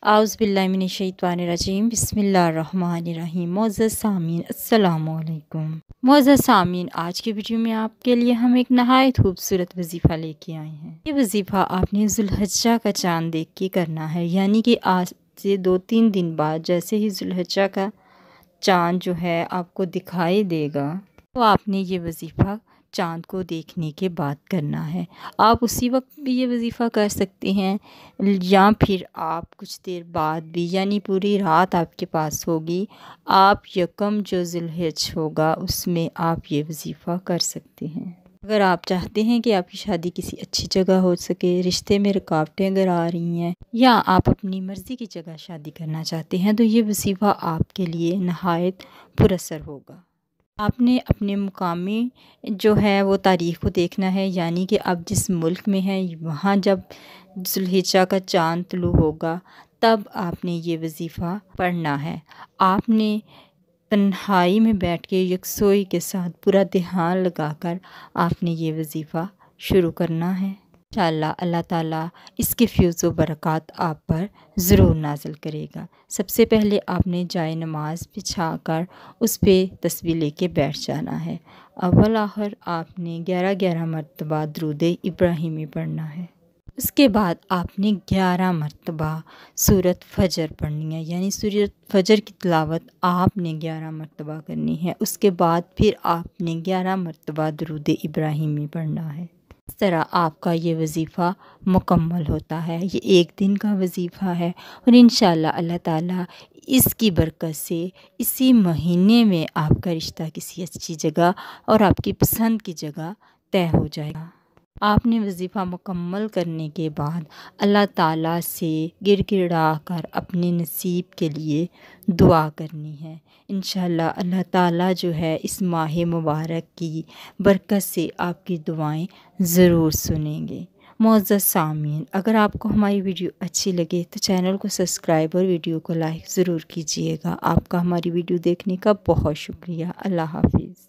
आउज़ुबिल्लाहिमिनश्शैतानिर्रजीम बिस्मिल्लाहिर्रहमानिर्रहीम। मोअज़्ज़ज़ सामीन अस्सलामु अलैकुम। मोअज़्ज़ज़ सामीन, आज के वीडियो में आपके लिए हम एक नहायत खूबसूरत वजीफ़ा लेके आए हैं। ये वजीफ़ा आपने ज़ुल्हज्जा का चाँद देख के करना है, यानी कि आज से 2-3 दिन बाद जैसे ही ज़ुल्हज्जा का चाँद जो है आपको दिखाई देगा, तो आपने ये वजीफ़ा चाँद को देखने के बाद करना है। आप उसी वक्त भी ये वजीफ़ा कर सकते हैं या फिर आप कुछ देर बाद भी, यानी पूरी रात आपके पास होगी, आप यकम जो ज़ुल्हिज्जा होगा उसमें आप ये वजीफ़ा कर सकते हैं। अगर आप चाहते हैं कि आपकी शादी किसी अच्छी जगह हो सके, रिश्ते में रुकावटें अगर आ रही हैं या आप अपनी मर्ज़ी की जगह शादी करना चाहते हैं, तो ये वजीफ़ा आपके लिए नहायत पुरअसर होगा। आपने अपने मुकामी जो है वो तारीख़ को देखना है, यानी कि आप जिस मुल्क में हैं वहाँ जब ज़ुल्हिज्जा का चाँद तुलू होगा तब आपने ये वजीफ़ा पढ़ना है। आपने तन्हाई में बैठ के यकसोई के साथ पूरा ध्यान लगाकर आपने ये वजीफ़ा शुरू करना है। इंशाअल्लाह अल्लाह ताला इसके फ़्यूज़ व बरक़ात आप पर ज़रूर नाज़िल करेगा। सबसे पहले आपने जाए नमाज़ बिछाकर उस पे तस्बीह लेके बैठ जाना है। अव्वल आखिर आपने 11-11 मरतबा दुरूद इब्राहिमी पढ़ना है। उसके बाद आपने 11 मरतबा सूरत फ़जर पढ़नी है, यानी सूरत फ़जर की तिलावत आपने 11 मरतबा करनी है। उसके बाद फिर आपने 11 मरतबा दुरूद इब्राहिमी पढ़ना है। इस तरह आपका ये वजीफ़ा मुकम्मल होता है। ये एक दिन का वजीफ़ा है और इंशाअल्लाह अल्लाह ताला इसकी बरकत से इसी महीने में आपका रिश्ता किसी अच्छी जगह और आपकी पसंद की जगह तय हो जाएगा। आपने वजीफ़ा मुकम्मल करने के बाद अल्लाह ताला से गिड़गिड़ा कर अपने नसीब के लिए दुआ करनी है। इंशाअल्लाह अल्लाह ताला जो है इस माह मुबारक की बरकत से आपकी दुआएं ज़रूर सुनेंगे। मुअज़्ज़ज़ सामीन, अगर आपको हमारी वीडियो अच्छी लगे तो चैनल को सब्सक्राइब और वीडियो को लाइक ज़रूर कीजिएगा। आपका हमारी वीडियो देखने का बहुत शुक्रिया। अल्लाह हाफ़िज़।